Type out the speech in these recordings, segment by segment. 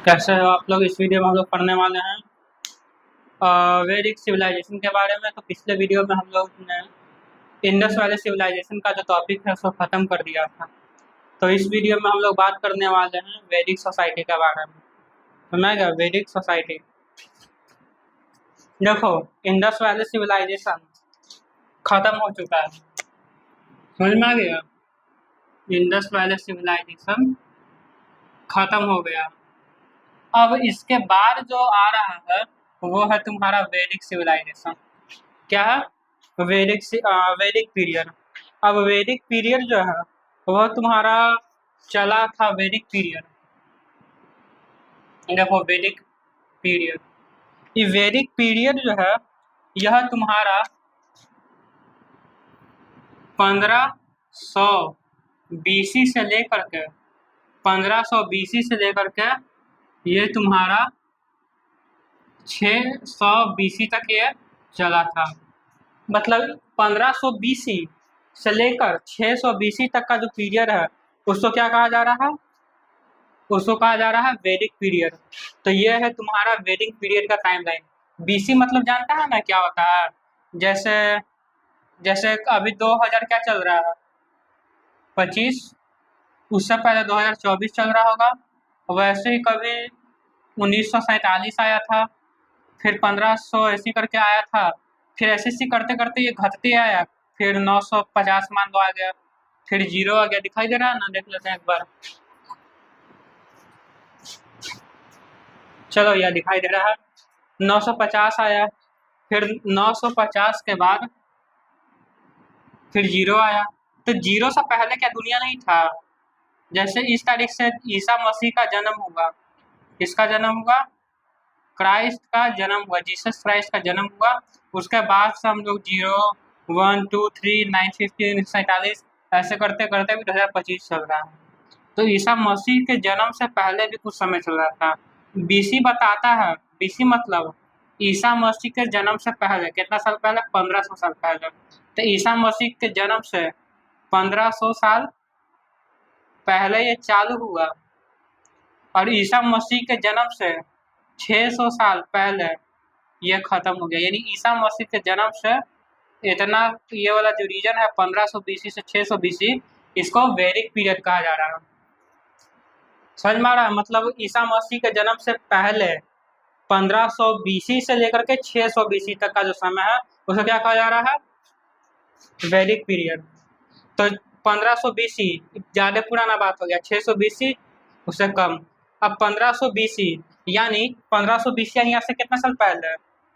कैसे हो आप लोग। इस वीडियो में हम लोग पढ़ने वाले हैं वैदिक सिविलाइजेशन के बारे में। तो पिछले वीडियो में हम लोग ने इंडस वैली सिविलाइजेशन का जो टॉपिक है उसको ख़त्म कर दिया था। तो इस वीडियो में हम लोग बात करने वाले हैं वैदिक सोसाइटी के बारे में। तो मैं क्या वैदिक सोसाइटी देखो, इंडस वैली सिविलाइजेशन खत्म हो चुका है, समझ में आ गया। इंडस वैली सिविलाइजेशन खत्म हो गया। अब इसके बाद जो आ रहा है वो है तुम्हारा वैदिक सिविलाइजेशन। क्या है? वैदिक पीरियड। अब वैदिक पीरियड जो है वह तुम्हारा चला था। वैदिक पीरियड देखो, वैदिक पीरियड, ये वैदिक पीरियड जो है यह तुम्हारा 1500 बीसी से लेकर के 1500 बीसी से लेकर के ये तुम्हारा 600 बीसी तक ये चला था। मतलब 1500 बीसी से लेकर 600 बीसी तक का जो पीरियड है उसको क्या कहा जा रहा है? उसको कहा जा रहा है वैदिक पीरियड। तो ये है तुम्हारा वैदिक पीरियड का टाइमलाइन। बीसी मतलब जानता है ना क्या होता है? जैसे जैसे अभी 2000 क्या चल रहा है? 25। उससे पहले 2024 चल रहा होगा। वैसे ही कभी 1947 आया था, फिर 1500 ऐसी करके आया था, फिर ऐसे करते करते ये घटते आया, फिर 950 मान लो आ गया, फिर जीरो आ गया। दिखाई दे रहा है ना? देख लेते हैं एक बार। चलो, यह दिखाई दे रहा है 950 आया, फिर 950 के बाद फिर जीरो आया। तो जीरो से पहले क्या दुनिया नहीं था? जैसे इस तारीख से ईसा मसीह का जन्म हुआ, किसका जन्म हुआ? क्राइस्ट का जन्म हुआ, जीसस क्राइस्ट का जन्म हुआ। उसके बाद से हम लोग 0, 1, 2, 3, 9, 15, 47 ऐसे करते करते भी 2025 चल रहा है। तो ईसा मसीह के जन्म से पहले भी कुछ समय चल रहा था। बीसी बताता है, बीसी मतलब ईसा मसीह के जन्म से पहले कितना साल पहले? 1500 साल पहले। तो ईसा मसीह के जन्म से 1500 साल पहले ये चालू हुआ, और ईसा मसीह के जन्म से 600 साल पहले ये खत्म हो गया। यानी ईसा मसीह के जन्म से इतना, ये वाला जो रीजन है 1500 बीसी से 600 बीसी, इसको वैदिक पीरियड कहा जा रहा है। समझ में आ रहा है? मतलब ईसा मसीह के जन्म से पहले 1500 बीसी से लेकर के 600 बीसी तक का जो समय है उसे क्या कहा जा रहा है? वैदिक पीरियड। तो 1500 बीसी ज्यादा पुराना बात हो गया, 600 बीसी उससे कम। अब 1500 बीसी यानी 1500 बीसी यहाँ से कितना साल पहले?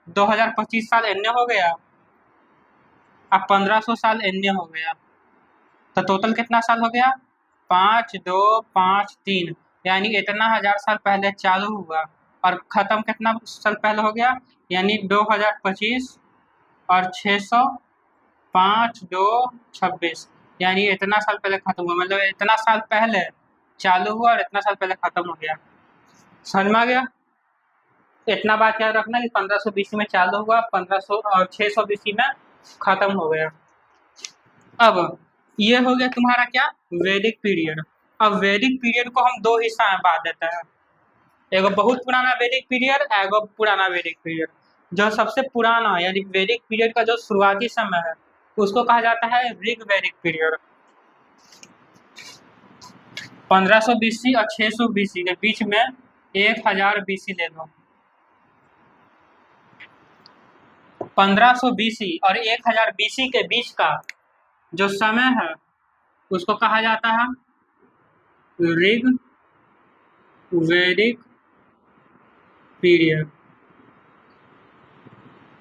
2025 साल एन्ने हो गया। अब 1500 साल एन्ने हो गया, तो टोटल कितना साल हो गया? 5, 2, 5, 3, यानी इतना 1000 साल पहले चालू हुआ और खत्म कितना साल पहले हो गया? यानी 2025 और 600, 5, 2, 26, यानी इतना साल पहले खत्म हुआ। मतलब इतना साल पहले चालू हुआ और इतना साल पहले खत्म हो गया। समझ में आ गया? इतना बात याद रखना कि 1500 बीसी में चालू हुआ, 1500 और 600 बीसी में खत्म हो गया। अब ये हो गया तुम्हारा क्या? वैदिक पीरियड। अब वैदिक पीरियड को हम दो हिस्सा में बांट देते हैं, एगो बहुत पुराना वैदिक पीरियड, एगो पुराना वैदिक पीरियड। जो सबसे पुराना यानी वैदिक पीरियड का जो शुरुआती समय है उसको कहा जाता है ऋग वैदिक पीरियड। 1500 बीसी और 600 बीसी के बीच में 1000 बीसी ले लो। 1500 बीसी और 1000 बीसी के बीच का जो समय है उसको कहा जाता है ऋग वैदिक पीरियड।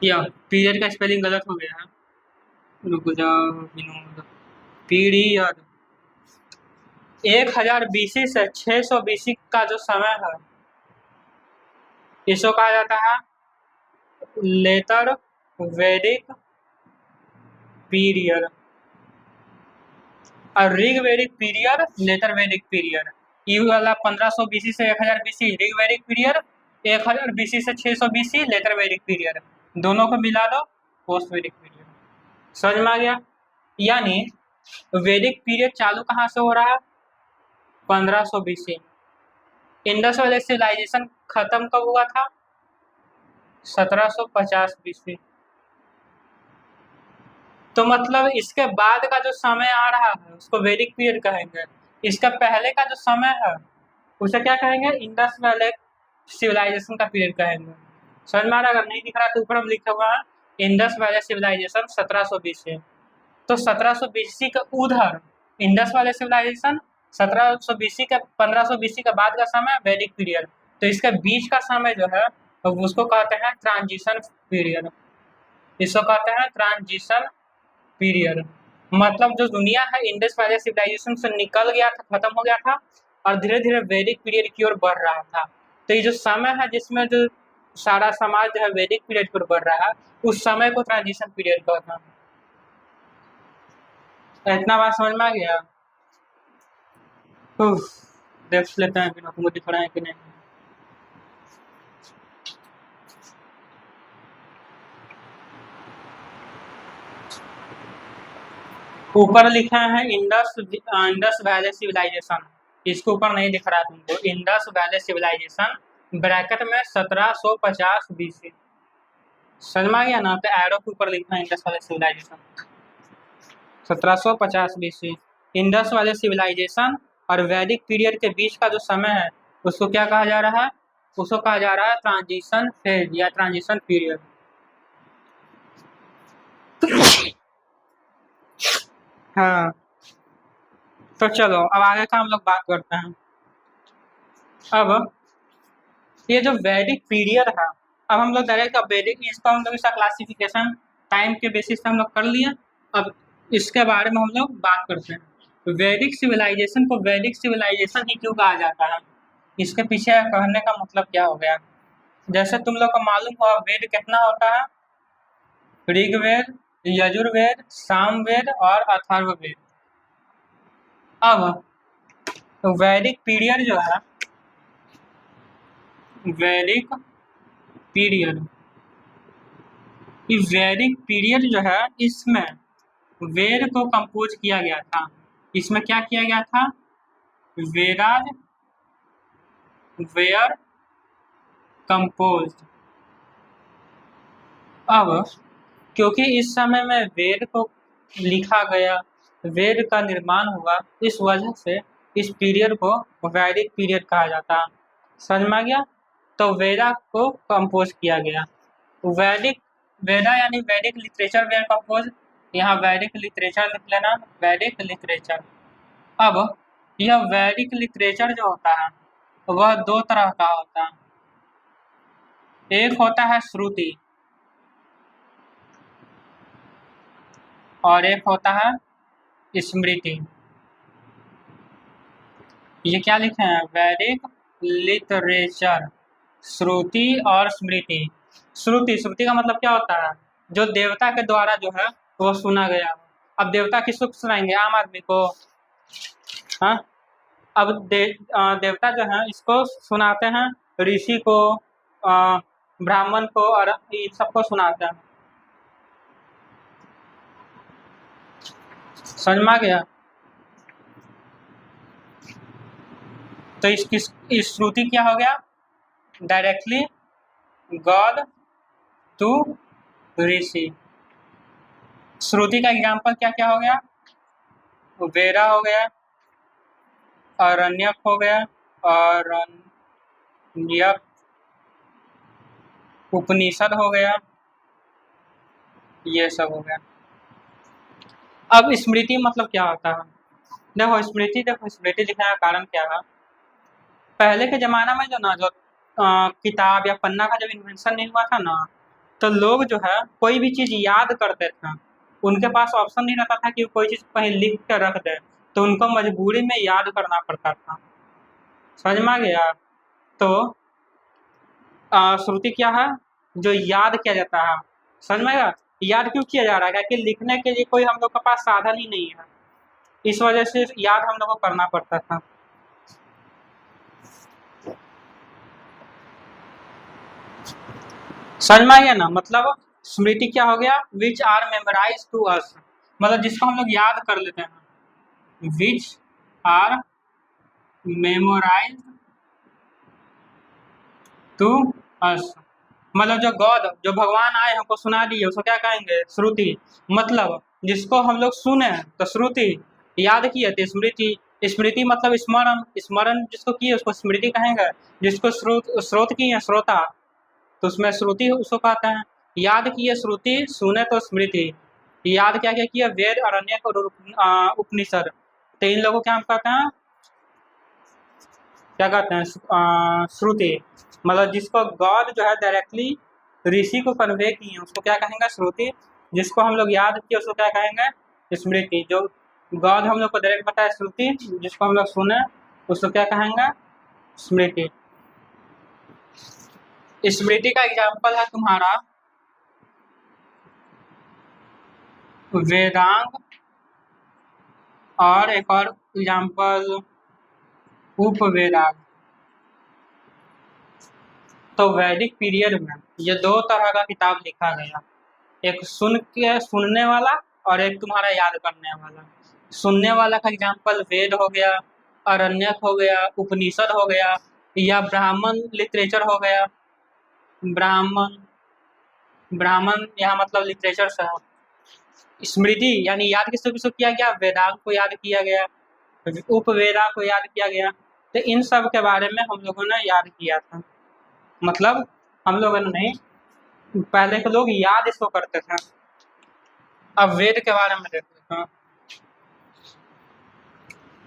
या पीरियड का स्पेलिंग गलत हो गया है, रुक जाओ। पीरियड 1000 बीसी से 600 बीसी का जो समय है इसको कहा जाता है लेटर वैदिक पीरियड। और ऋग वैदिक पीरियड, लेटर वैदिक पीरियड। ये वाला 1500 बीसी से 1000 बीसी ऋग वैदिक पीरियड, 1000 बीसी से 600 बीसी लेटर वैदिक पीरियड। दोनों को मिला दो पोस्ट वैदिक पीरियड। समझ में आ गया? यानी वैदिक पीरियड चालू कहाँ से हो रहा है? 1500 BC। इंडस वैली सिविलाइजेशन खत्म कब हुआ था? 1750 BC। तो मतलब इसके बाद का जो समय आ रहा है उसको वैदिक पीरियड कहेंगे। इसका पहले का जो समय है उसे क्या कहेंगे? इंडस वैली सिविलाइजेशन का पीरियड कहेंगे। समझ में आ रहा है? अगर नहीं दिख रहा तो ऊपर हम लिखा हुआ है इंडस वैली सिविलाइजेशन 1700 BC। तो 1700 BC के उधर इंडस वैली सिविलाइजेशन, 1700 BC के 1500 BC के बाद का समय वैदिक पीरियड। तो इसके बीच का समय जो है उसको कहते हैं ट्रांजिशन पीरियड। इसको कहते हैं ट्रांजिशन पीरियड। मतलब जो दुनिया है इंडस वैली सिविलाइजेशन से निकल गया था, खत्म हो गया था और धीरे धीरे वैदिक पीरियड की ओर बढ़ रहा था। तो ये जो समय है जिसमें जो सारा समाज जो है वैदिक पीरियड की ओर बढ़ रहा है उस समय को ट्रांजिशन पीरियड कहते हैं। इतना बात समझ में आ गया? देख लेते हैं कि तुमको दिख रहा है कि नहीं। ऊपर लिखा है इंडस वैली सिविलाइजेशन। इसके ऊपर नहीं दिख रहा है तुमको। इंडस वैली सिविलाइजेशन ब्रैकेट में 1750 BC। समझ में आ गया ना? तो एरो के ऊपर लिखा है Indus valley civilisation 1750 BC। Indus valley civilisation और वैदिक पीरियड के बीच का जो समय है उसको क्या कहा जा रहा है? उसको कहा जा रहा है ट्रांजिशन फेज या ट्रांजिशन पीरियड। हाँ, तो चलो अब आगे का हम लोग बात करते हैं। अब ये जो वैदिक पीरियड है, अब हम लोग डायरेक्ट अब वैदिक इसका हम लोग इसका क्लासिफिकेशन टाइम के बेसिस पे हम लोग कर लिए। अब इसके बारे में हम लोग बात करते हैं। वैदिक सिविलाइजेशन को वैदिक सिविलाइजेशन ही क्यों कहा जाता है? इसके पीछे कहने का मतलब क्या हो गया? जैसे तुम लोग को मालूम हुआ वेद कितना होता है? ऋग्वेद, यजुर्वेद, सामवेद और अथर्ववेद। अब वैदिक पीरियड जो है, वैदिक पीरियड, इस वैदिक पीरियड जो है इसमें वेद को कंपोज किया गया था। इसमें क्या किया गया था? Vedas were composed. अब क्योंकि इस समय में वेद को लिखा गया, वेद का निर्माण हुआ, इस वजह से इस पीरियड को वैदिक पीरियड कहा जाता है। समझ में आ गया? तो वेदा को कंपोज किया गया। वैदिक वेदा यानी वैदिक लिटरेचर वेयर कंपोज। यहाँ वैदिक लिटरेचर लिख लेना, वैदिक लिटरेचर। अब यह वैदिक लिटरेचर जो होता है वह दो तरह का होता है। एक होता है श्रुति और एक होता है स्मृति। ये क्या लिखे हैं? वैदिक लिटरेचर, श्रुति और स्मृति। श्रुति का मतलब क्या होता है? जो देवता के द्वारा जो है वो सुना गया। अब देवता किसको सुनाएंगे? आम आदमी को। हाँ, अब देवता जो है इसको सुनाते हैं ऋषि को, ब्राह्मण को और सबको सुनाते हैं। समझ में आ गया? तो इस श्रुति क्या हो गया? डायरेक्टली गॉड टू ऋषि। श्रुति का एग्जाम्पल क्या क्या हो गया? वेदा हो गया, अरण्यक हो गया, अरण्यक, उपनिषद हो गया, ये सब हो गया। अब स्मृति मतलब क्या होता है? देखो स्मृति लिखने का कारण क्या है? पहले के जमाना में जो किताब या पन्ना का जब इन्वेंशन नहीं हुआ था ना, तो लोग जो है कोई भी चीज याद करते थे। उनके पास ऑप्शन नहीं रहता था कि कोई चीज कहीं लिख कर रख दे, तो उनको मजबूरी में याद करना पड़ता था। समझ में आ गया? तो श्रुति क्या है? जो याद किया जाता है। समझ में आएगा? याद क्यों किया जा रहा है? क्योंकि लिखने के लिए कोई हम लोग के पास साधन ही नहीं है, इस वजह से याद हम लोग को करना पड़ता था। समझ में आ गया ना? मतलब स्मृति क्या हो गया? Which are memorise to us. मतलब जिसको हम लोग याद कर लेते हैं, which are memorise to us. मतलब जो गॉड, जो भगवान आए हमको सुना दिए, उसको क्या कहेंगे? श्रुति। मतलब जिसको हम लोग सुने तो श्रुति, याद किए तो स्मृति। स्मृति मतलब स्मरण, स्मरण जिसको किए उसको स्मृति कहेंगे। जिसको स्रोत स्रोत किए श्रोता, तो उसमें श्रुति उसको कहते हैं। याद किए श्रुति, सुने तो स्मृति। याद क्या क्या किया? वेद, अरण्यक और उपनिषद। तो इन लोगों को क्या हम कहते हैं? क्या कहते हैं? श्रुति। मतलब जिसको गॉड जो है डायरेक्टली ऋषि को कन्वे किए उसको क्या कहेंगे? श्रुति। जिसको हम लोग याद किए उसको क्या कहेंगे? स्मृति। जो गॉड हम लोग को डायरेक्ट बताया श्रुति, जिसको हम लोग सुने उसको क्या कहेंगे? स्मृति। स्मृति का एग्जाम्पल है तुम्हारा वेदांग, और एक और एग्जाम्पल उपवेदांग। तो वैदिक पीरियड में ये दो तरह का किताब लिखा गया, एक सुनने वाला और एक तुम्हारा याद करने वाला। सुनने वाला का एग्जाम्पल वेद हो गया, अरण्यक हो गया, उपनिषद हो गया, या ब्राह्मण लिटरेचर हो गया। ब्राह्मण, ब्राह्मण यहाँ मतलब लिटरेचर से है। स्मृति यानी याद किसको किसको किया गया? वेदांग को याद किया गया, उपवेदा को याद किया गया। तो इन सब के बारे में हम लोगों ने याद किया था। मतलब हम लोगों ने नहीं, पहले के लोग याद इसको करते थे। अब वेद के बारे में देखते हैं।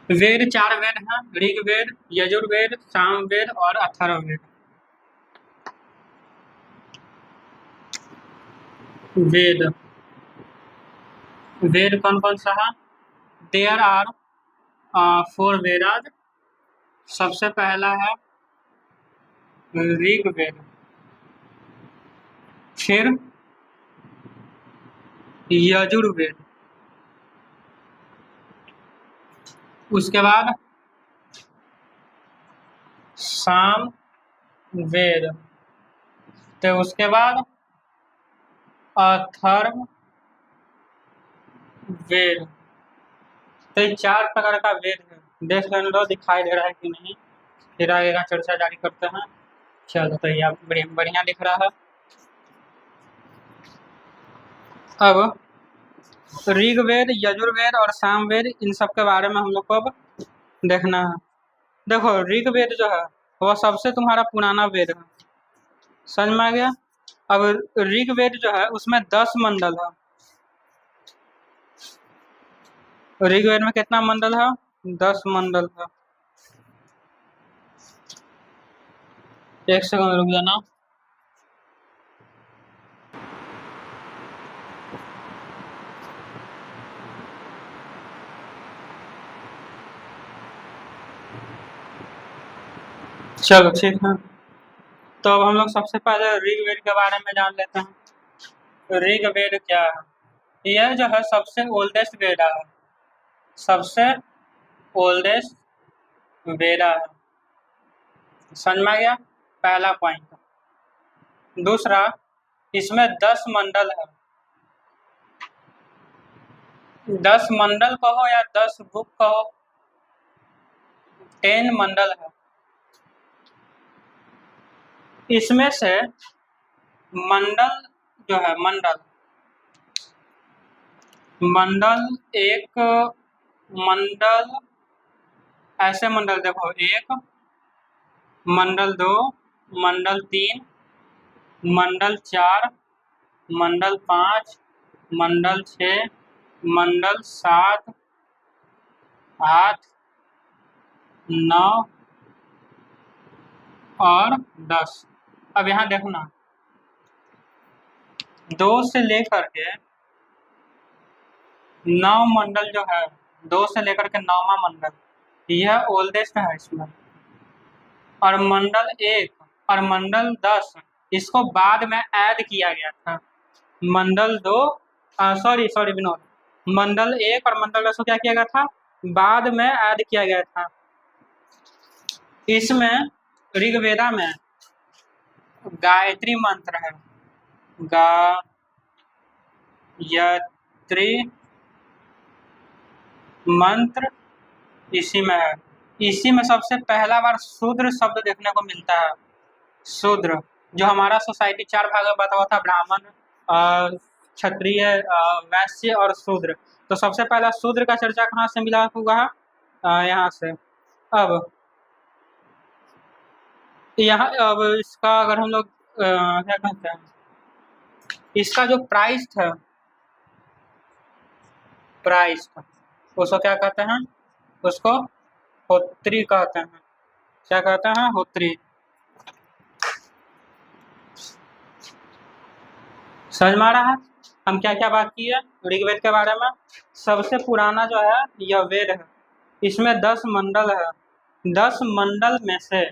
वेद 4 वेद हैं, ऋग्वेद, यजुर्वेद, सामवेद और अथर्ववेद। वेद, वेद कौन कौन सा है? There are 4 Vedas. सबसे पहला है ऋग्वेद, फिर यजुर्वेद, उसके बाद सामवेद, तो उसके बाद अथर्ववेद। तो ये 4 प्रकार का वेद है। देख लेने दो दिखाई दे रहा है कि नहीं, फिर आगे का चर्चा जारी करते हैं। चलो, तो ये बढ़िया दिख रहा है। अब ऋग्वेद, यजुर्वेद और सामवेद, इन सब के बारे में हम लोग को अब देखना है। देखो ऋग्वेद जो है वह सबसे तुम्हारा पुराना वेद है, समझ में आ गया? अब ऋग्वेद जो है उसमें 10 मंडल है। ऋग्वेद में कितना मंडल है? 10 मंडल है। एक सेकंड रुक जाना। चलो ठीक है, तो अब हम लोग सबसे पहले ऋग्वेद के बारे में जान लेते हैं। ऋग्वेद क्या है? यह जो है सबसे ओल्डेस्ट वेदा है, सबसे ओल्डेस्ट वेदा है। समझ में आ गया? पहला पॉइंट। दूसरा, इसमें 10 मंडल है। 10 मंडल कहो या 10 बुक कहो, 10 मंडल है। इसमें से मंडल जो है, मंडल एक, मंडल ऐसे मंडल देखो, 1, मंडल 2, मंडल 3, मंडल 4, मंडल 5, मंडल 6, मंडल 7, 8, 9 और 10। अब यहाँ देखो ना, 2 से लेकर के 9 मंडल जो है, 2 से लेकर के 9वां मंडल यह ओल्डेस्ट है इसमें। और मंडल 1 और मंडल 10 इसको बाद में ऐड किया गया था। मंडल 2, सॉरी विनोद, मंडल 1 और मंडल 10 को क्या किया गया था? बाद में ऐड किया गया था। इसमें ऋग्वेदा में गायत्री मंत्र है, गायत्री मंत्र इसी में है। इसी में सबसे पहला बार शूद्र शब्द देखने को मिलता है। शूद्र, जो हमारा सोसाइटी चार भाग में बटा हुआ था, ब्राह्मण, क्षत्रिय, वैश्य और शूद्र। तो सबसे पहला शूद्र का चर्चा कहाँ से मिला हुआ है? यहाँ से। अब यहाँ अब इसका अगर हम लोग क्या कहते हैं, इसका जो प्राइस था, प्राइस उसको क्या कहते हैं? उसको होत्री कहते हैं। क्या कहते हैं? होत्री। समझ में आ रहा है हम क्या क्या बात की है ऋग्वेद के बारे में? सबसे पुराना जो है यह वेद है। इसमें 10 मंडल है। 10 मंडल में से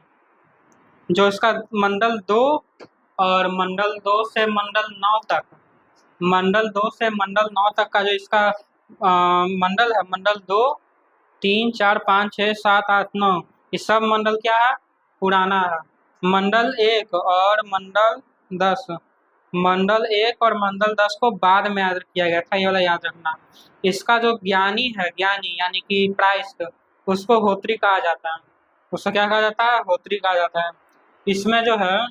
जो इसका मंडल 2 और मंडल 2 से मंडल 9 तक, मंडल 2 से मंडल 9 तक का जो इसका मंडल है, मंडल 2, 3, 4, 5, 6, 7, 8, 9, ये सब मंडल क्या है? पुराना है। मंडल 1 और मंडल 10, मंडल 1 और मंडल 10 को बाद में याद किया गया था, ये वाला याद रखना। इसका जो ज्ञानी है, ज्ञानी यानी कि प्राइस्ट, उसको होत्री कहा जाता है। उसको क्या कहा जाता है? होत्री कहा जाता है। इसमें जो है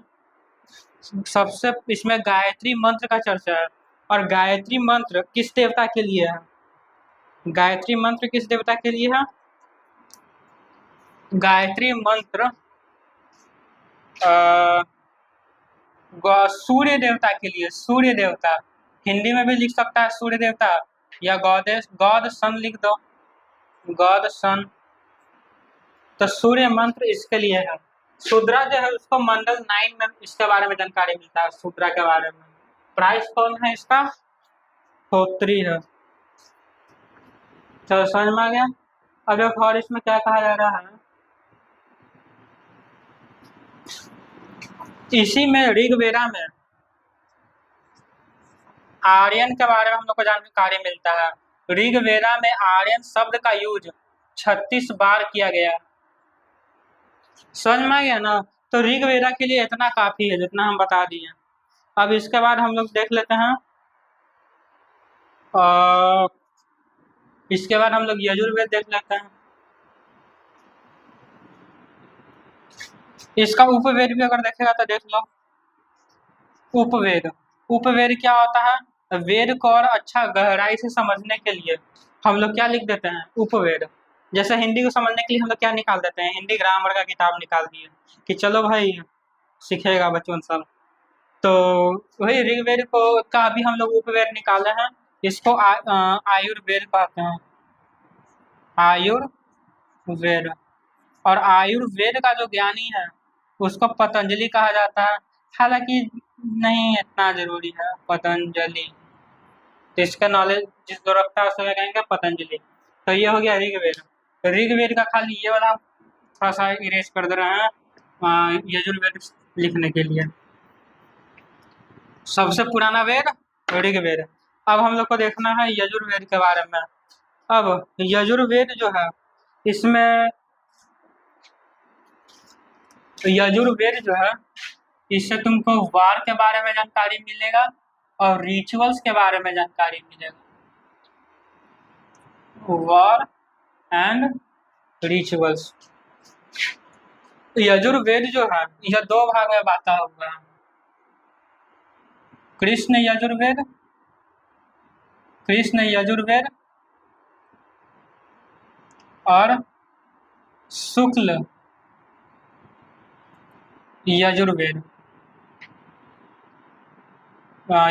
सबसे, इसमें गायत्री मंत्र का चर्चा है। और गायत्री मंत्र किस देवता के लिए है? गायत्री मंत्र किस देवता के लिए है? गायत्री मंत्र सूर्य देवता के लिए। सूर्य देवता, हिंदी में भी लिख सकता है सूर्य देवता, या गॉडेस, गॉड सन लिख दो, गॉड सन। तो सूर्य मंत्र इसके लिए है। शूद्रा जो है उसको मंडल 9 में इसके बारे में जानकारी मिलता है, शूद्रा के बारे में। प्राइस कौन है इसका? होत्री है। चलो समझ में आ गया। अब एक और इसमें क्या कहा जा रहा है, इसी में ऋग्वेदा में आर्यन के बारे में हम लोग को जानकारी मिलता है। ऋग्वेदा में आर्यन शब्द का यूज 36 बार किया गया। समझ में आ गया ना? तो ऋग्वेदा के लिए इतना काफी है जितना हम बता दिए। अब इसके बाद हम लोग देख लेते हैं, इसके बाद हम लोग यजुर्वेद देख लेते हैं। इसका उपवेद भी अगर देखेगा तो देख लो। उपवेद, उपवेद क्या होता है? वेद को और अच्छा गहराई से समझने के लिए हम लोग क्या लिख देते हैं? उपवेद। जैसे हिंदी को समझने के लिए हम लोग क्या निकाल देते हैं? हिंदी ग्रामर का किताब निकाल दिए कि चलो भाई सीखेगा बच्चों सब। तो वही ऋग्वेद को का भी हम लोग उपवेद निकाले हैं। इसको आयुर्वेद कहते हैं, आयुर्वेद। और आयुर्वेद का जो ज्ञानी है उसको पतंजलि कहा जाता है। हालांकि नहीं इतना जरूरी है पतंजलि, तो इसका नॉलेज जिस जो रखता है उसको कहेंगे पतंजलि। तो ये हो गया ऋग्वेद। ऋग्वेद का खाली ये वाला थोड़ा सा इरेज कर दे रहे हैं यजुर्वेद लिखने के लिए। सबसे पुराना वेद ऋग्वेद। अब हम लोग को देखना है यजुर्वेद के बारे में। अब यजुर्वेद जो है इसमें, यजुर्वेद जो है इससे तुमको वार के बारे में जानकारी मिलेगा और रिचुअल्स के बारे में जानकारी मिलेगा। War and rituals. यजुर्वेद जो है यह 2 भाग में बांटा हुआ है। कृष्ण यजुर्वेद, कृष्ण यजुर्वेद और शुक्ल यजुर्वेद।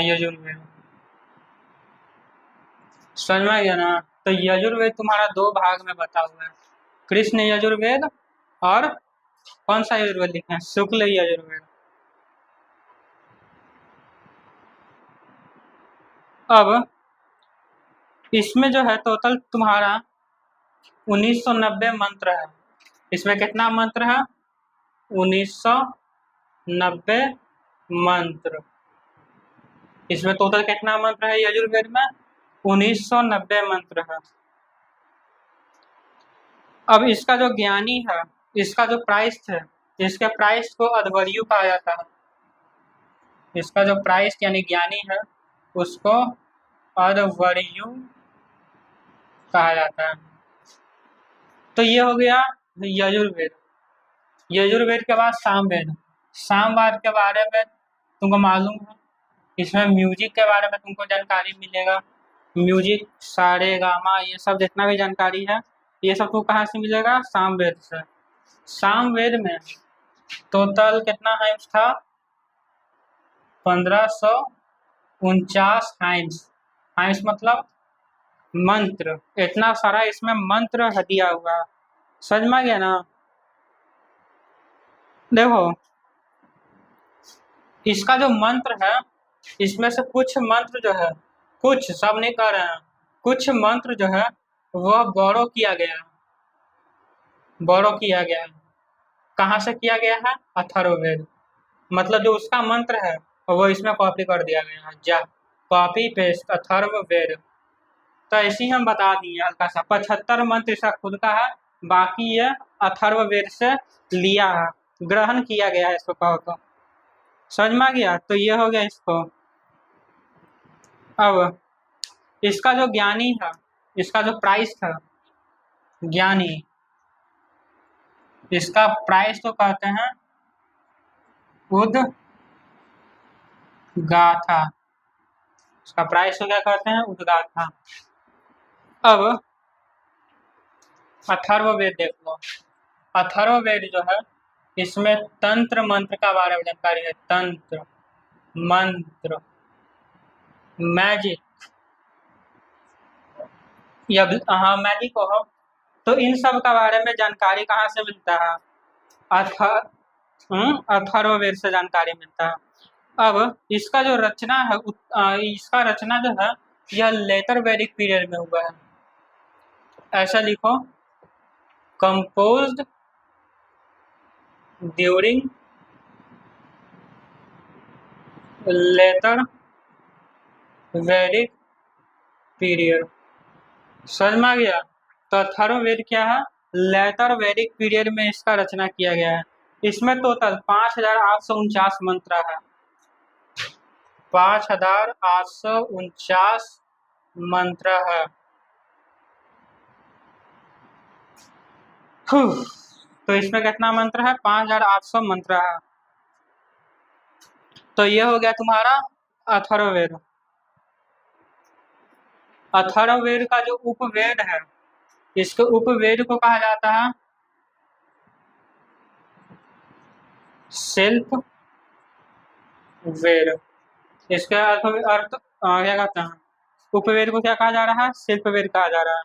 यजुर्वेद समझ में आ गया ना? तो यजुर्वेद तुम्हारा 2 भाग में बता हुआ है, कृष्ण यजुर्वेद और कौन सा यजुर्वेद लिखे हैं? शुक्ल यजुर्वेद। अब इसमें जो है टोटल तुम्हारा 1990 मंत्र है। इसमें कितना मंत्र है? 1990 मंत्र। इसमें टोटल कितना मंत्र है यजुर्वेद में? 1990 मंत्र है। अब इसका जो ज्ञानी है, इसका जो प्राइस है, इसके प्राइस को अध्वर्यु कहा जाता है। इसका जो प्राइस यानी ज्ञानी है उसको अध्वर्यु कहा जाता है। तो ये हो गया यजुर्वेद। यजुर्वेद के बाद सामवेद। सामवेद के बारे में तुमको मालूम है, इसमें म्यूजिक के बारे में तुमको जानकारी मिलेगा। म्यूजिक, सारे गामा, ये सब जितना भी जानकारी है ये सब तुमको कहाँ से मिलेगा? सामवेद से। सामवेद में टोटल कितना हाइम्स था? 1549 हाइम्स। हाइम्स मतलब मंत्र। इतना सारा इसमें मंत्र दिया हुआ। समझ में आ गया ना? देखो इसका जो मंत्र है, इसमें से कुछ मंत्र जो है, कुछ, सब नहीं कह रहे हैं, कुछ मंत्र जो है वह बोरो किया गया है। बोरो किया गया है। कहाँ से किया गया है? अथर्ववेद। मतलब जो उसका मंत्र है वो इसमें कॉपी कर दिया गया है। जा कॉपी पेस्ट अथर्ववेद। तो ऐसे ही हम बता दिए हल्का सा। 75 मंत्र इसका खुद का है, बाकी ये अथर्ववेद से लिया है, ग्रहण किया गया है इसको कहो तो। समझ में आ गया? तो ये हो गया इसको। अब इसका जो ज्ञानी है, इसका जो प्राइस था ज्ञानी, इसका प्राइस तो कहते हैं उद्गाथा। इसका प्राइस को क्या कहते हैं? उद्गाथा। अब अथर्ववेद देख लो। अथर्ववेद जो है इसमें तंत्र मंत्र का बारे में जानकारी है। तंत्र मंत्र, मैजिक, या हाँ मैजिक हो, तो इन सब का बारे में जानकारी कहाँ से मिलता है? अथर्ववेद से जानकारी मिलता है। अब इसका जो रचना है, इसका रचना जो है यह लेटर वैदिक पीरियड में हुआ है। ऐसा लिखो, कंपोज्ड ड्यूरिंग लेटर वैदिक पीरियड। समझ में आ गया? तो अथर्ववेद क्या है? लेटर वैदिक पीरियड में इसका रचना किया गया है। इसमें टोटल 5849 मंत्र है। 5849 मंत्र है। तो इसमें कितना मंत्र है? 5800 मंत्र है। तो ये हो गया तुम्हारा अथर्ववेद। अथर्ववेद का जो उपवेद है, इसको उपवेद को कहा जाता है शिल्प वेद। इसके अर्थ क्या कहते हैं? उपवेद को क्या कहा जा रहा है? शिल्प वेद कहा जा रहा है।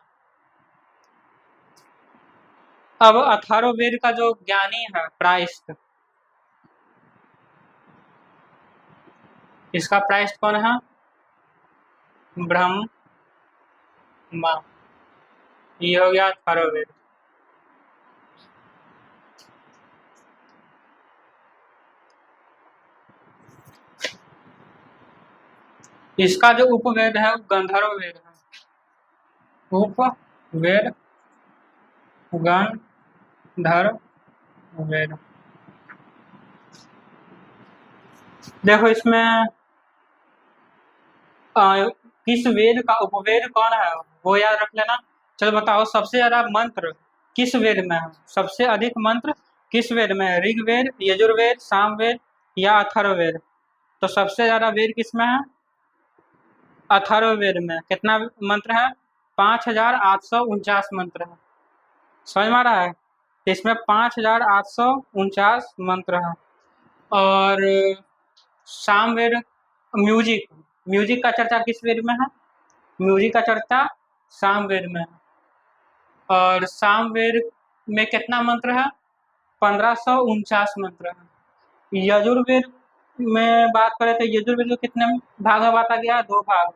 अब अथर्ववेद का जो ज्ञानी है प्राइस्ट, इसका प्राइस्ट कौन है? ब्रह्मा। ये हो गया अथर्ववेद। इसका जो उपवेद है वो गंधर्व वेद है। उपवेद, गंधर्व वेद। देखो इसमें किस वेद का उपवेद कौन है वो याद रख लेना। चलो बताओ, सबसे ज्यादा मंत्र किस वेद में है? सबसे अधिक मंत्र किस वेद में है? ऋग्वेद, यजुर्वेद, सामवेद या अथर्ववेद? तो सबसे ज्यादा वेद किसमें है? अथर्ववेद में। कितना मंत्र है? 5849 मंत्र है। समझ में आ रहा है? इसमें 5849 मंत्र है। और सामवेद, म्यूजिक, म्यूजिक का चर्चा किस वेद में है? म्यूजिक का चर्चा सामवेद में है। और सामवेद में कितना मंत्र है? 1549 मंत्र है। यजुर्वेद में बात करें तो यजुर्वेद को कितने भाग में बांटा गया? 2 भाग।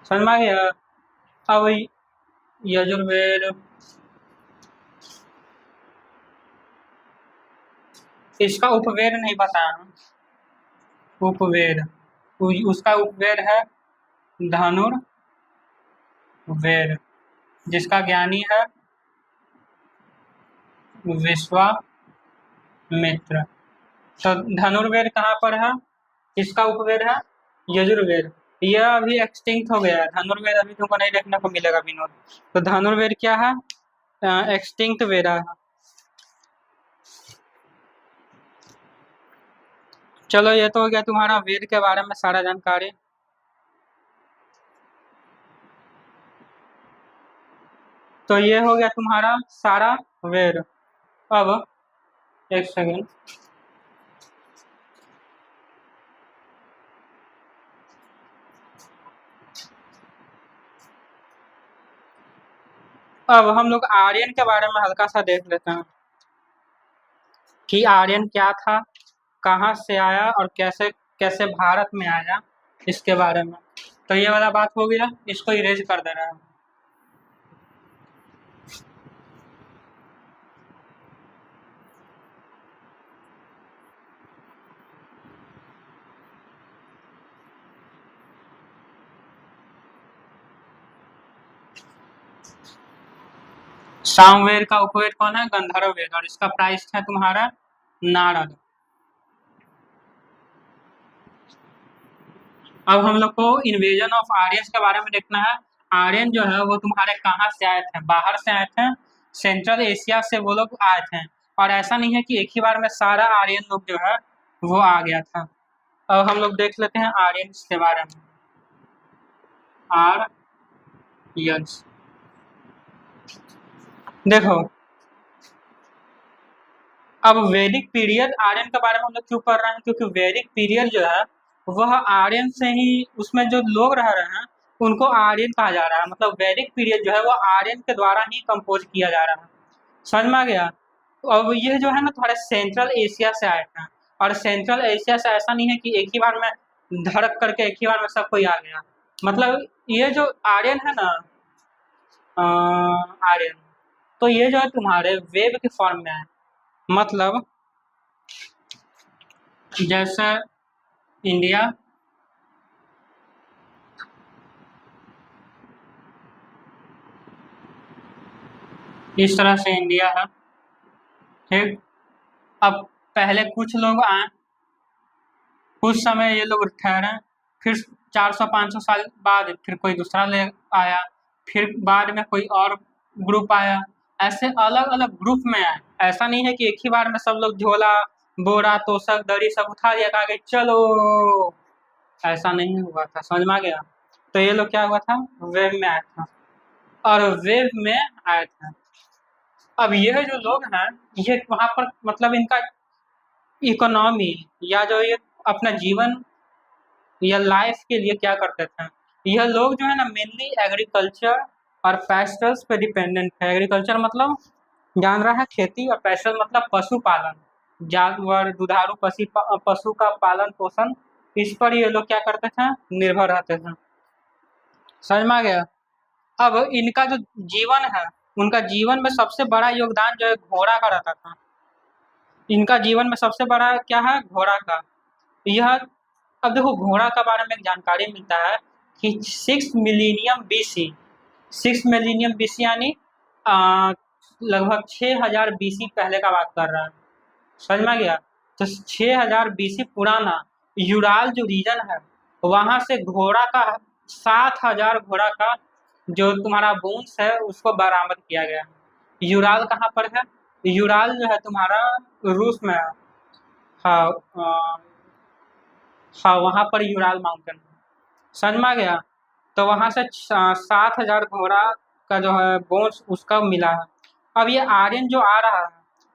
समझ में आ गया? अब यजुर्वेद, इसका उपवेद नहीं बताया। उपवेद, उसका उपवेद है धनुर्वेद, जिसका ज्ञानी है विश्वामित्र। तो धनुर्वेद कहाँ पर है? इसका उपवेद है यजुर्वेद। यह अभी एक्सटिंक्ट हो गया है। धनुर्वेद अभी तुमको नहीं देखने को मिलेगा विनोद। तो धनुर्वेद क्या है? एक्सटिंक्ट वेदा है। चलो ये तो हो गया तुम्हारा वेद के बारे में सारा जानकारी। तो ये हो गया तुम्हारा सारा वेद। अब एक सेकेंड। अब हम लोग आर्यन के बारे में हल्का सा देख लेते हैं कि आर्यन क्या था, कहाँ से आया और कैसे कैसे भारत में आया, इसके बारे में। तो ये वाला बात हो गया, इसको इरेज कर दे रहा है। सामवेद का उपवेद कौन है? गंधर्व वेद। और इसका प्राइस है तुम्हारा नारद। अब हम लोग को इन्वेजन ऑफ आर्यंस के बारे में देखना है। आर्यन जो है वो तुम्हारे कहाँ से आए थे? बाहर से आए थे, सेंट्रल एशिया से वो लोग आए थे। और ऐसा नहीं है कि एक ही बार में सारा आर्यन लोग जो है वो आ गया था। अब हम लोग देख लेते हैं आर्यंस के बारे में। आर्यंस देखो, अब वैदिक पीरियड आर्यन के बारे में हम लोग क्यों पढ़ रहे हैं? क्योंकि वैदिक पीरियड जो है वह आर्यन से ही, उसमें जो लोग रह रहे हैं उनको आर्यन कहा जा रहा है। मतलब वैदिक पीरियड जो है वो आर्यन के द्वारा ही कंपोज किया जा रहा है। समझ में आ गया? अब ये जो है ना तुम्हारे सेंट्रल एशिया से आए हैं। और सेंट्रल एशिया से ऐसा नहीं है कि एक ही बार में धड़क करके एक ही बार में सब कोई आ गया। मतलब ये जो आर्यन है ना, आर्यन, तो ये जो है तुम्हारे वेब के फॉर्म में है। मतलब जैसे इंडिया, इस तरह से इंडिया है, ठीक। अब पहले कुछ लोग आए, कुछ समय ये लोग ठहरे, फिर 400-500 साल बाद फिर कोई दूसरा ले आया, फिर बाद में कोई और ग्रुप आया। ऐसे अलग अलग ग्रुप में आए। ऐसा नहीं है कि एक ही बार में सब लोग झोला बोरा तोशक दरी सब उठा लिया, कहा कि चलो। ऐसा नहीं हुआ था। समझ में आ गया? तो ये लोग क्या हुआ था, वेव में आया था। और वेव में आया था। अब यह जो लोग हैं, ये वहां पर मतलब इनका इकोनॉमी या जो ये अपना जीवन या लाइफ के लिए क्या करते थे, यह लोग जो है ना मेनली एग्रीकल्चर और पैस्टल्स पे डिपेंडेंट है। एग्रीकल्चर मतलब जान रहा है खेती, और पैस्टल मतलब पशुपालन, जानवर दुधारू पशु का पालन पोषण, इस पर ये लोग क्या करते थे, निर्भर रहते थे। समझ में आ गया? अब इनका जो जीवन है, उनका जीवन में सबसे बड़ा योगदान जो है घोड़ा का रहता था। इनका जीवन में सबसे बड़ा क्या है, घोड़ा का। यह, अब देखो घोड़ा के बारे में एक जानकारी मिलता है कि 6 मिलीनियम BC, 6 मिलीनियम BC यानी लगभग 6000 BC पहले का बात कर रहा है। समझ में आ गया? तो 6000 BC पुराना यूराल जो रीजन है, वहां से घोड़ा का 7000 घोड़ा का जो तुम्हारा बोन्स है उसको बरामद किया गया है। यूराल कहाँ पर है? यूराल जो है तुम्हारा रूस में है। हाँ, हाँ वहां पर यूराल माउंटेन है। समझ में आ गया? तो वहां से 7000 घोड़ा का जो है बोन्स उसका मिला है। अब ये आर्यन जो आ रहा है,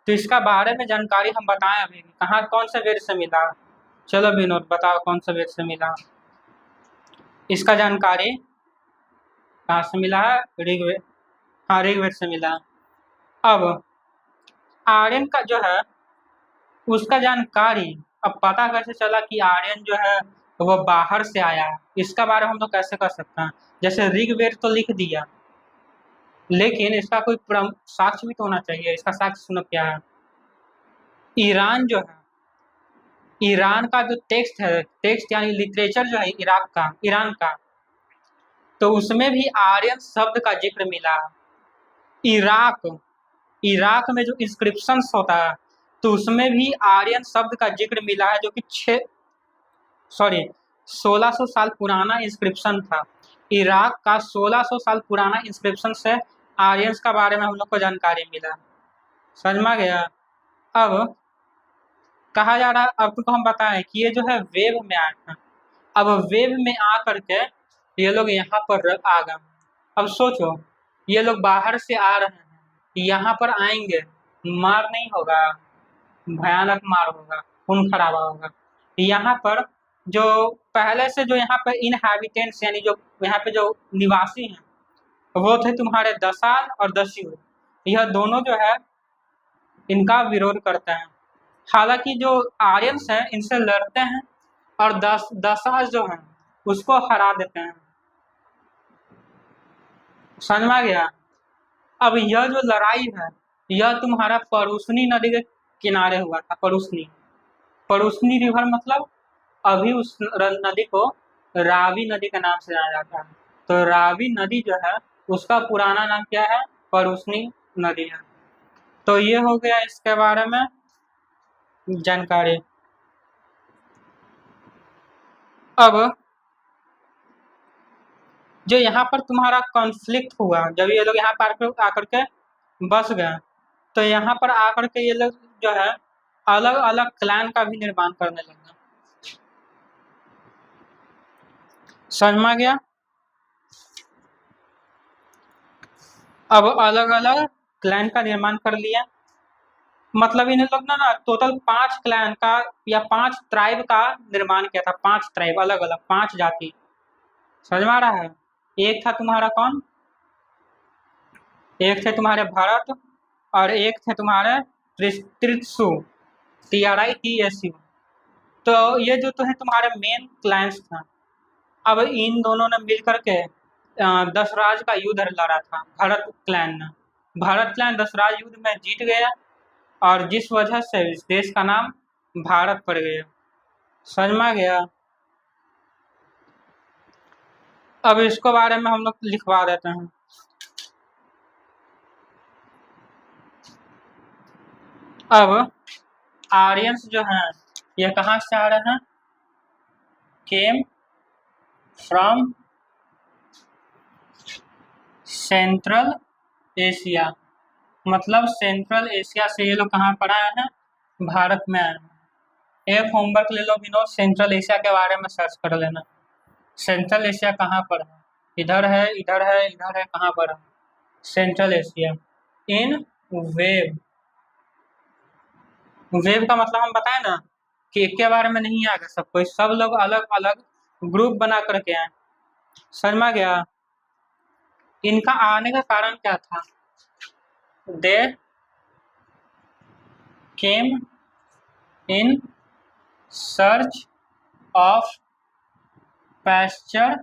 तो इसका बारे में जानकारी हम बताएं अभी, कहाँ कौन से वेद से मिला। चलो विनोद बताओ कौन से वेद से मिला। इसका जानकारी कहाँ से मिला है? ऋग्वेद। हाँ ऋग्वेद से मिला है। अब आर्यन का जो है उसका जानकारी अब पता कैसे चला कि आर्यन जो है वो बाहर से आया है, इसका बारे में हम लोग कैसे कर सकते हैं? जैसे ऋग्वेद तो लिख दिया, लेकिन इसका कोई साक्ष्य भी तो होना चाहिए। इसका साक्ष्य सुनो क्या है। ईरान जो है, ईरान का जो टेक्स्ट है, टेक्स्ट यानी लिटरेचर जो है इराक का, ईरान का, तो उसमें भी आर्यन शब्द का जिक्र मिला है। इराक, इराक में जो इंस्क्रिप्शन होता है तो उसमें भी आर्यन शब्द का जिक्र मिला है, जो कि 6, सॉरी, 1600 साल पुराना इंस्क्रिप्शन था। इराक का 1600 साल पुराना इंस्क्रिप्शन से आर्यंस का बारे में हम लोग को जानकारी मिला। समझ में आ गया। अब कहा जा रहा, अब तुमको हम बताएं कि ये जो है वेव में आए हैं। अब वेव में आ करके ये लोग यहाँ पर आ गए। अब सोचो, ये लोग बाहर से आ रहे हैं, यहाँ पर आएंगे, मार नहीं होगा, भयानक मार होगा, खून खराबा होगा। यहाँ पर जो पहले से जो यहाँ पर इनहैबिटेंट्स यानी जो यहाँ पे जो निवासी हैं वो थे तुम्हारे दसाल और दस्यु। यह दोनों जो है इनका विरोध करते हैं। हालांकि जो आर्यंस हैं इनसे लड़ते हैं और दसाल जो हैं उसको हरा देते हैं। समझ में आ गया। अब यह जो लड़ाई है यह तुम्हारा परुस्नी नदी के किनारे हुआ था। परुस्नी रिवर मतलब अभी उस नदी को रावी नदी के नाम से जाना जाता है। तो रावी नदी जो है उसका पुराना नाम क्या है? परुस्नी नदी है। तो ये हो गया इसके बारे में जानकारी। अब जो यहाँ पर तुम्हारा कॉन्फ्लिक्ट हुआ, जब ये लोग यहाँ पर आकर के बस गए, तो यहाँ पर आकर के ये लोग जो है अलग अलग क्लैन का भी निर्माण करने लगे। समझ में आ गया। अब अलग अलग क्लैन का निर्माण कर लिया, मतलब इन लोग ना टोटल 5 क्लैन का या 5 ट्राइब का निर्माण किया था। 5 ट्राइब अलग अलग, 5 जाति। समझ में आ रहा है। एक था तुम्हारा कौन? एक थे तुम्हारे भरत और एक थे तुम्हारे त्रिशु, TRITSU। तो ये जो तो है तुम्हारे मेन क्लाइंट्स था। अब इन दोनों ने मिलकर के दशराज का युद्ध लड़ा था। भरत क्लैन ने, भरत क्लैन दशराज युद्ध में जीत गया और जिस वजह से इस देश का नाम भारत पड़ गया। समझ में आ गया। अब इसको बारे में हम लोग लिखवा देते हैं। अब आर्यंस जो हैं ये कहाँ से आ रहे हैं? Came from central Asia. मतलब सेंट्रल एशिया से ये लोग कहाँ पर आए हैं? भारत में आए हैं। एक होमवर्क ले लो विनोद, सेंट्रल एशिया के बारे में सर्च कर लेना। सेंट्रल एशिया कहाँ पर है? इधर है, इधर है, इधर है, कहाँ पर है? Central Asia. In wave, wave का मतलब हम बताए ना कि एक के बारे में नहीं आ गया सब कोई, सब लोग अलग अलग ग्रुप बना करके आए। समझ में आ गया। इनका आने का कारण क्या था? They came in search of pasture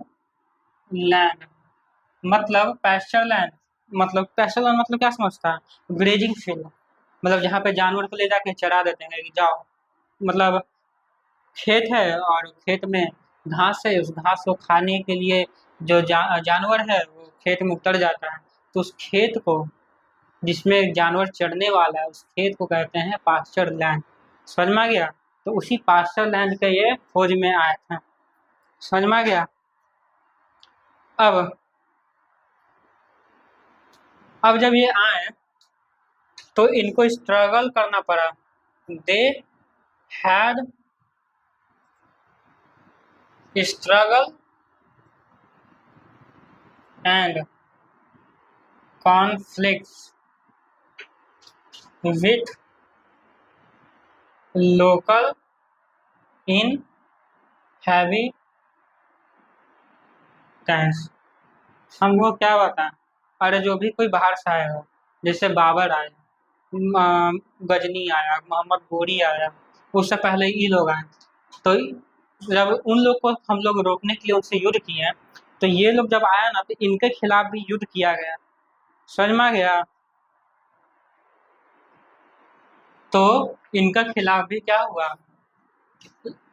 land. मतलब पैस्चर लैंड मतलब क्या समझता है? ग्रेजिंग फील्ड, मतलब जहाँ पे जानवर को ले जाके चरा देते हैं कि जाओ, मतलब खेत है और खेत में घास है, उस घास को खाने के लिए जो जानवर है वो खेत में उतर जाता है, तो उस खेत को जिसमें जानवर चरने वाला है उस खेत को कहते हैं पास्चर लैंड। समझ में आ गया। तो उसी पास्चर लैंड के ये खोज में आए थे। समझ में आ गया। अब जब ये आए तो इनको स्ट्रगल करना पड़ा। They had struggle and conflicts with local in habitants. हमको क्या बताएं? अरे जो भी कोई बाहर से आया हो, जैसे बाबर आए, गजनी आया, मोहम्मद गोरी आया, उससे पहले ये लोग आए, तो जब उन लोग को हम लोग रोकने के लिए उनसे युद्ध किए हैं, तो ये लोग जब आया ना तो इनके खिलाफ भी युद्ध किया गया। समझ में आ गया। तो इनका खिलाफ भी क्या हुआ?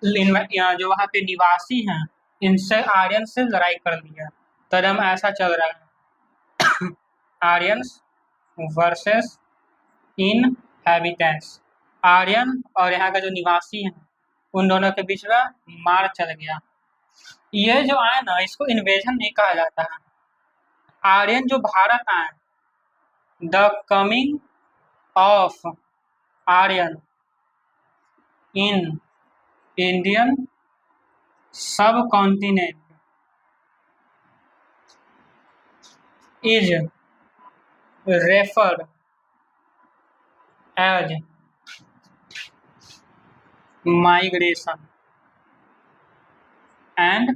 जो वहाँ पे निवासी हैं इनसे आर्यन से लड़ाई कर लिया। कदम ऐसा चल रहा है, आर्यंस वर्सेस इन हैबिटेंट्स। आर्यन और यहाँ का जो निवासी हैं उन दोनों के बीच में मार चल गया। ये जो आए ना, इसको इन्वेजन नहीं कहा जाता है। आर्यन जो भारत आए, the coming of Aryan in Indian subcontinent is referred as migration and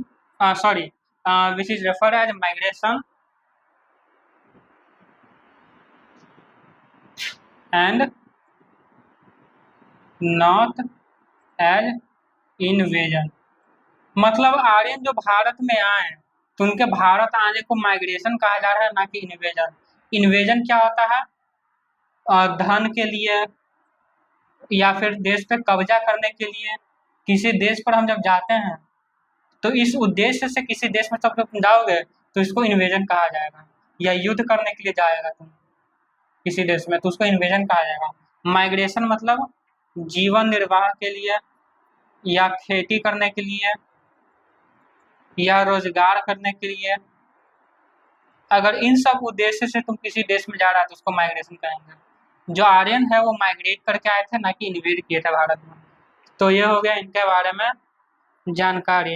which is referred as migration and not as invasion। मतलब आर्यन जो भारत में आए तो उनके भारत आने को माइग्रेशन कहा जा रहा है, ना कि इन्वेजन। इन्वेजन क्या होता है? धन के लिए या फिर देश पे कब्जा करने के लिए। किसी देश पर हम जब जाते हैं तो इस उद्देश्य से किसी देश में तब तुम जाओगे तो इसको इन्वेजन कहा जाएगा, या युद्ध करने के लिए जाएगा तुम किसी देश में तो उसको इन्वेजन कहा जाएगा। माइग्रेशन मतलब जीवन निर्वाह के लिए या खेती करने के लिए या रोजगार करने के लिए, अगर इन सब उद्देश्य से तुम किसी देश में जा रहा है तो उसको माइग्रेशन कहेंगे। जो आर्यन है वो माइग्रेट करके आए थे, ना कि इन्वेड किए थे भारत में। तो ये हो गया इनके बारे में जानकारी।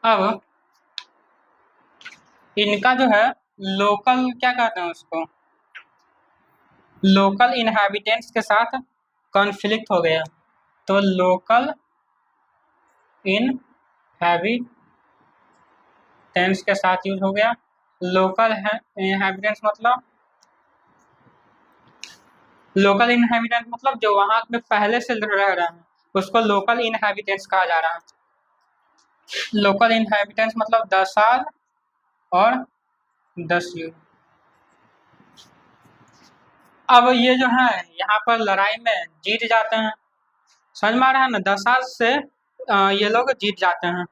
अब इनका जो है लोकल क्या कहते हैं उसको, लोकल इनहैबिटेंट्स के साथ कॉन्फ्लिक्ट हो गया। तो लोकल इनहैबिटेंट्स के साथ यूज हो गया। लोकल इनहैबिटेंट्स मतलब जो वहां में पहले से रह रहे हैं उसको लोकल इनहैबिटेंट्स कहा जा रहा है। लोकल इनहैबिटेंट्स मतलब 10 साल और 10 युग। अब ये जो है यहाँ पर लड़ाई में जीत जाते हैं, समझ में आ रहा है ना। 10 साल से ये लोग जीत जाते हैं।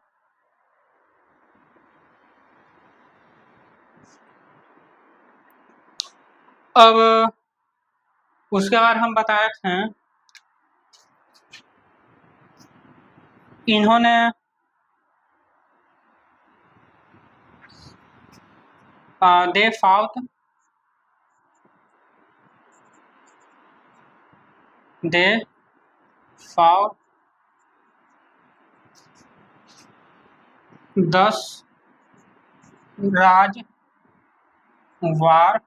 अब उसके बाद हम बताए थे इन्होंने दे फाउट दे फाउट 10 राज वार।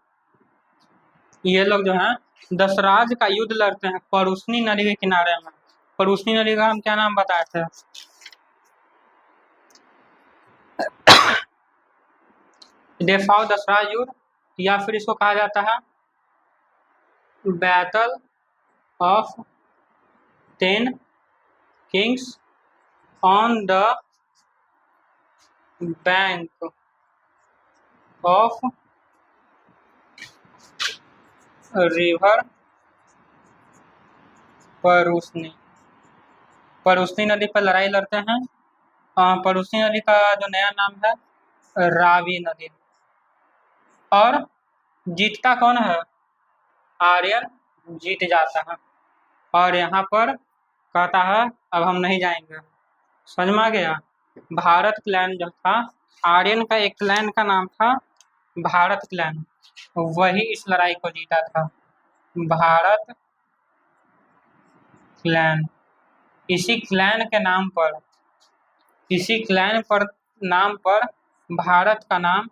ये लोग जो है 10 राज का युद्ध लड़ते हैं परुस्नी नदी के किनारे में। परुस्नी नदी का हम क्या नाम बताए थे? दे फाउट 10 राज युद्ध, या फिर इसको कहा जाता है battle of 10 kings on the bank of river Parushni. Parushni नदी पर लड़ाई लड़ते हैं। परुस्नी नदी का जो नया नाम है रावी नदी। और जीतता कौन है? आर्यन जीत जाता है। और यहाँ पर कहता है अब हम नहीं जाएंगे। समझ में आ गया? भारत क्लैन जो था, आर्यन का एक क्लैन का नाम था भारत क्लैन, वही इस लड़ाई को जीता था। भारत क्लैन, इसी क्लैन के नाम पर, इसी क्लैन पर नाम पर भारत का नाम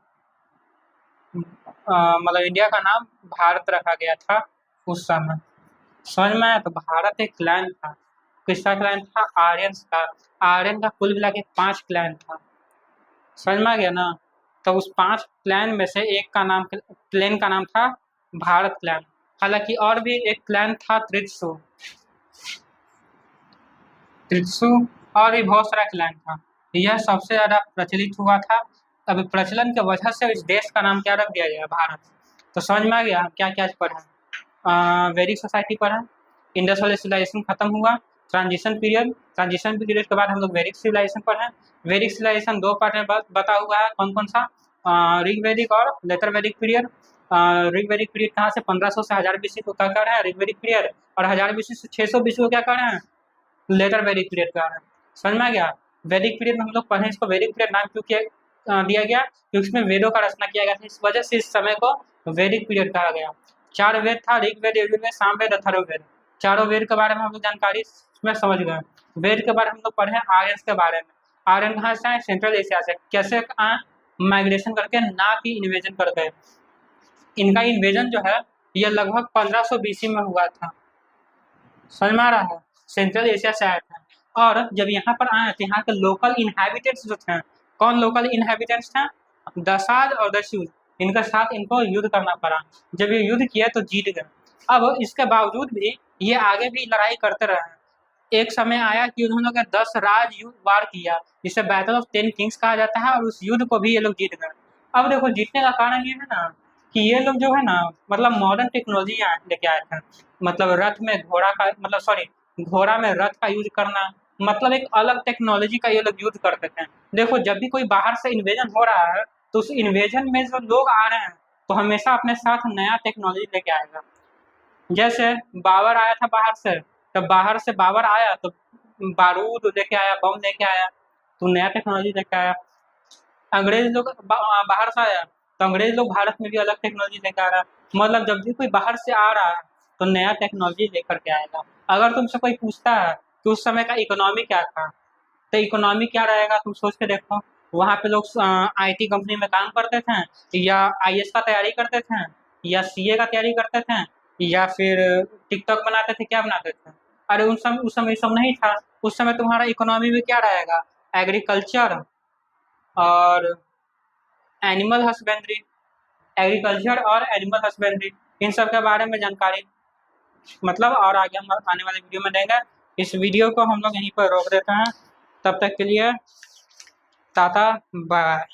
मतलब इंडिया का नाम भारत रखा गया था उस समय। समझ में आया? तो भारत एक क्लैन था। किसका क्लैन था? आर्यन का। आर्यन का कुल मिला के 5 क्लैन था। समझ में आ गया ना? तो उस 5 क्लैन में से एक का नाम, क्लैन का नाम था भारत क्लैन। हालांकि और भी एक क्लैन था त्रित्सु, त्रित्सु और भी बहुत सारा क्लैन था। यह सबसे ज़्यादा प्रचलित हुआ था। अभी प्रचलन की वजह से इस देश का नाम क्या रख दिया गया? भारत। तो समझ में आ गया क्या क्या पढ़ा? वैदिक सोसाइटी पढ़ा, इंडस वैली सिविलाइजेशन खत्म हुआ, ट्रांजिशन पीरियड के बाद हम लोग वैदिक सिविलाइजेशन पढ़े। वैदिक सिविलाइजेशन 2 पार्ट में बता हुआ है। कौन कौन सा? ऋग्वैदिक और लेटर वैदिक पीरियड। ऋग्वैदिक पीरियड कहाँ से 1500 से 1000 बीसी को क्या कर रहे हैं? ऋग्वैदिक पीरियड। और 1000 बीसी से 600 बीसी को क्या कर रहे हैं? लेटर वैदिक पीरियड का है। समझ में आ गया? वैदिक पीरियड में हम लोग पढ़े, इसको वैदिक पीरियड नाम क्यों दिया गया, क्योंकि इसमें वेदों का रचना किया गया था, इस वजह से इस समय को वैदिक पीरियड कहा गया। 4 वेद था, ऋग्वेद, यजुर्वेद, सामवेद, अथर्ववेद। चारों वेद के बारे में हम लोग जानकारी इसमें समझ गए। वेद के बारे में हम लोग पढ़े आर्यन के बारे में। आर्यन कहाँ से आए? सेंट्रल एशिया से। कैसे माइग्रेशन करके, ना कि इन्वेजन करके। इनका इन्वेजन जो है ये लगभग 1500 BC में हुआ था। समझ में आ रहा है? सेंट्रल एशिया से आए थे, और जब यहाँ पर आए तो यहाँ के लोकल इनहैबिटेंट्स जो थे, कौन लोकल इनहैबिटेंट्स थे? दसाज और दस्यूज, इनके साथ इनको युद्ध करना पड़ा। जब ये युद्ध किया तो जीत गए। अब इसके बावजूद भी ये आगे भी लड़ाई करते रहे। एक समय आया कि उन्होंने 10 राज युद्ध वार किया, जिसे बैटल ऑफ 10 किंग्स कहा जाता है, और उस युद्ध को भी ये लोग जीत गए। अब देखो, जीतने का कारण ये है ना कि ये लोग जो है ना, मतलब मॉडर्न टेक्नोलॉजी लेके आए थे। मतलब रथ में घोड़ा का, मतलब सॉरी, घोड़ा में रथ का यूज करना, मतलब एक अलग टेक्नोलॉजी का ये लोग यूज करते थे। देखो, जब भी कोई बाहर से इन्वेजन हो रहा है तो उस इन्वेजन में जो लोग आ रहे हैं तो हमेशा अपने साथ नया टेक्नोलॉजी लेके आएगा। जैसे बाबर आया था बाहर से, तो बाहर से बाबर आया तो बारूद लेके आया, बम लेके आया, तो नया टेक्नोलॉजी लेके आया। अंग्रेज लोग बाहर से आया तो अंग्रेज लोग भारत में भी अलग टेक्नोलॉजी लेकर आ रहा है। मतलब जब भी कोई बाहर से आ रहा है तो नया टेक्नोलॉजी लेकर के आएगा। अगर तुमसे कोई पूछता है कि उस समय का इकोनॉमी क्या था, तो इकोनॉमी क्या रहेगा, तुम सोच के देखो। वहाँ पे लोग IT कंपनी में काम करते थे, या IS का तैयारी करते थे, या CA का तैयारी करते थे, या फिर टिकटॉक बनाते थे, क्या बनाते थे? अरे उस समय ये सब नहीं था। उस समय तुम्हारा इकोनॉमी में क्या रहेगा? एग्रीकल्चर और एनिमल हस्बेंड्री, एग्रीकल्चर और एनिमल हस्बेंड्री, इन सब के बारे में जानकारी, मतलब और आगे हम आने वाले वीडियो में देंगे। इस वीडियो को हम लोग यहीं पर रोक देते हैं। तब तक के लिए टाटा, बाय।